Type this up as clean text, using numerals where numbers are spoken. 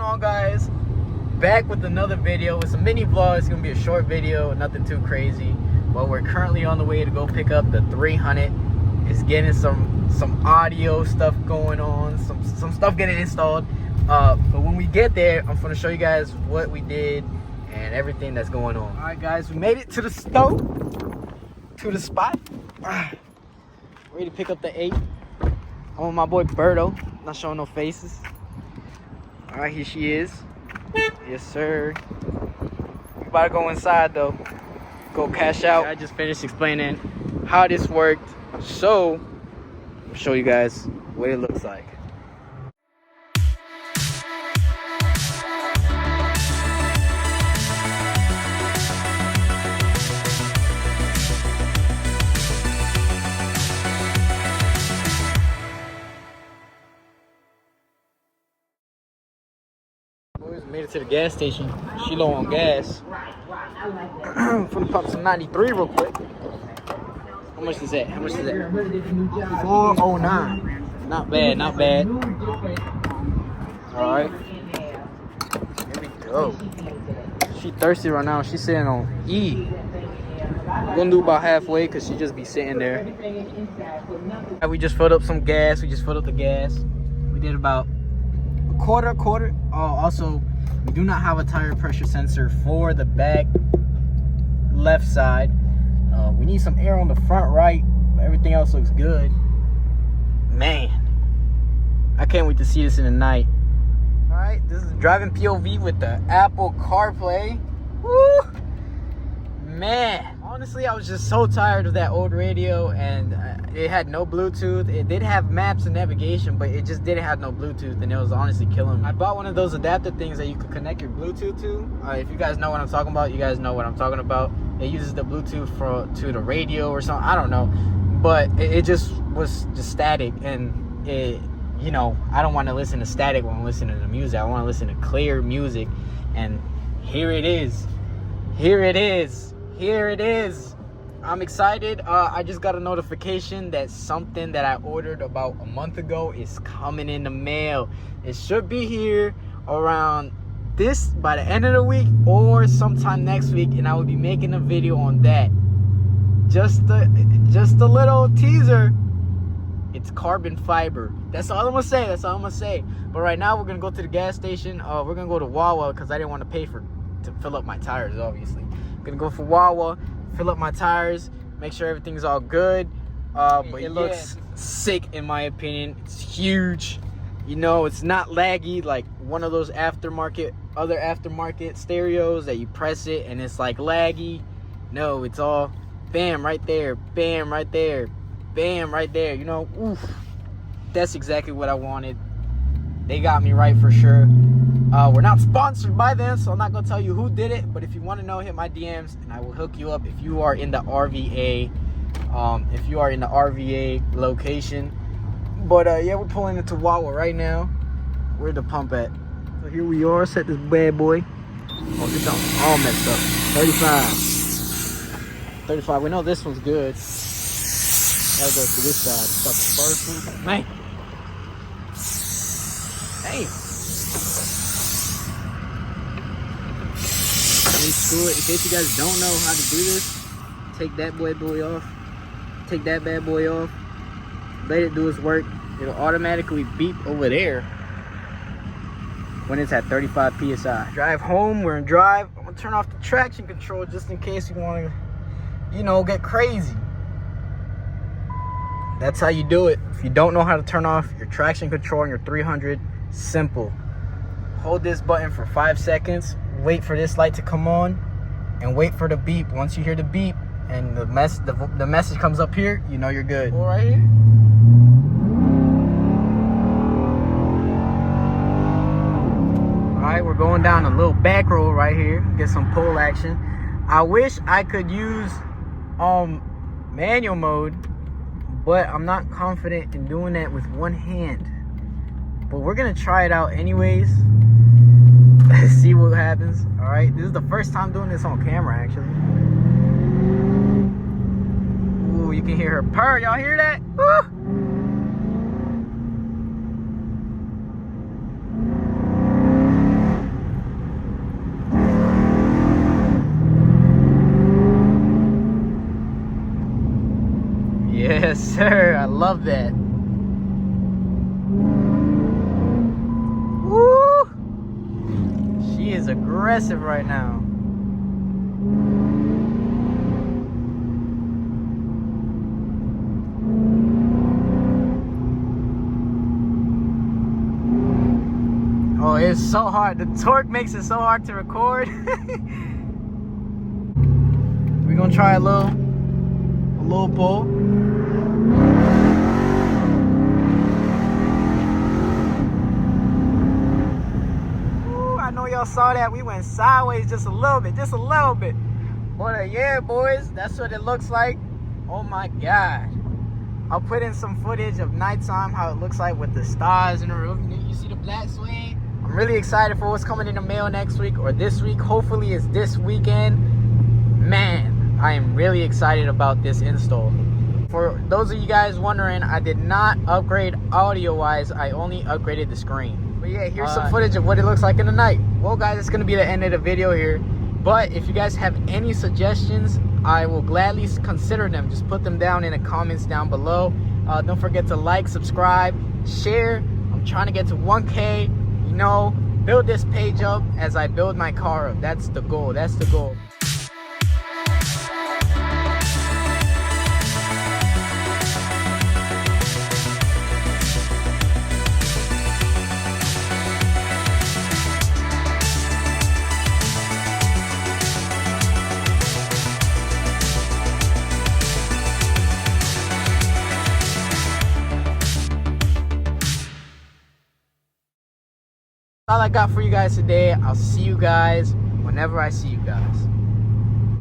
on, guys? Back with another video. It's a mini vlog. It's gonna be a short video, nothing too crazy. But we're currently on the way to go pick up the 300. It's getting some audio stuff going on, some stuff getting installed. But when we get there, I'm gonna show you guys what we did and everything that's going on. All right, guys, we made it to the stove, to the spot. Ready to pick up the 8. I'm with my boy Berto. Not showing no faces. All right, here she is. Yes, sir. We about to go inside though. Go cash out. I just finished explaining how this worked, so I'll show you guys what it looks like. Boys, made it to the gas station. She low on gas. I'm gonna pop some 93 real quick. How much is that? How much is that? 409. Not bad, not bad. Alright. Here we go. She thirsty right now. She's sitting on E. We're gonna do about halfway because she just be sitting there. We just filled up some gas. We just filled up the gas. We did about a quarter. Also, we do not have a tire pressure sensor for the back left side. We need some air on the front right, but everything else looks good. Man, I can't wait to see this in the night. All right, this is driving POV with the Apple CarPlay. Woo! Man, honestly, I was just so tired of that old radio, and it had no Bluetooth. It did have maps and navigation, but it just didn't have no Bluetooth, and it was honestly killing me. I bought one of those adapter things that you could connect your Bluetooth to. If you guys know what I'm talking about, you guys know what I'm talking about. It uses the Bluetooth to the radio or something. I don't know, but it just was just static, and it, you know, I don't want to listen to static when I'm listening to music. I want to listen to clear music, and here it is. Here it is. Here it is. I'm excited. I just got a notification that something that I ordered about a month ago is coming in the mail. It should be here around this by the end of the week or sometime next week, and I will be making a video on that. Just a little teaser. It's carbon fiber. That's all I'm gonna say. That's all I'm gonna say. But right now we're gonna go to the gas station. We're gonna go to Wawa because I didn't want to pay to fill up my tires, obviously. I'm gonna go for Wawa, fill up my tires, make sure everything's all good. But it looks sick in my opinion. It's huge. You know, it's not laggy like one of those other aftermarket stereos that you press it and it's like laggy. No, it's all bam right there, bam right there, bam right there. You know, oof. That's exactly what I wanted. They got me right for sure. We're not sponsored by them, so I'm not gonna tell you who did it, but if you want to know, hit my DMs and I will hook you up if you are in the RVA location. But yeah, we're pulling into Wawa right now. Where's the pump at? So here we are. Set this bad boy. Oh, this one's all messed up. 35. We know this one's good. Gotta go to this side. Stop the first one. Man. Hey. Unscrew it. In case you guys don't know how to do this, take that bad boy off. Take that bad boy off. Let it do its work. It'll automatically beep over there when it's at 35 psi. Drive home. We're in drive. I'm gonna turn off the traction control just in case you want to, you know, get crazy. That's how you do it. If you don't know how to turn off your traction control on your 300, simple. Hold this button for 5 seconds. Wait for this light to come on, and wait for the beep. Once you hear the beep and the message comes up here, you know you're good. All right here. All right, we're going down a little back road right here. Get some pole action. I wish I could use manual mode, but I'm not confident in doing that with one hand. But we're gonna try it out anyways. See what happens. All right, this is the first time doing this on camera actually. Ooh, you can hear her purr. Y'all hear that? Woo! Yes, sir. I love that. Woo! She is aggressive right now. Oh, it's so hard. The torque makes it so hard to record. We're gonna try a little pull. Ooh, I know y'all saw that. We went sideways just a little bit. But yeah, boys, that's what it looks like. Oh my God. I'll put in some footage of nighttime, how it looks like with the stars in the roof. You see the black suede? I'm really excited for what's coming in the mail next week or this week. Hopefully it's this weekend. Man, I am really excited about this install. For those of you guys wondering, I did not upgrade audio-wise. I only upgraded the screen. But yeah, here's some footage of what it looks like in the night. Well, guys, it's going to be the end of the video here. But if you guys have any suggestions, I will gladly consider them. Just put them down in the comments down below. Don't forget to like, subscribe, share. I'm trying to get to 1K. You know, build this page up as I build my car up. That's the goal. That's the goal. All I got for you guys today. I'll see you guys whenever I see you guys.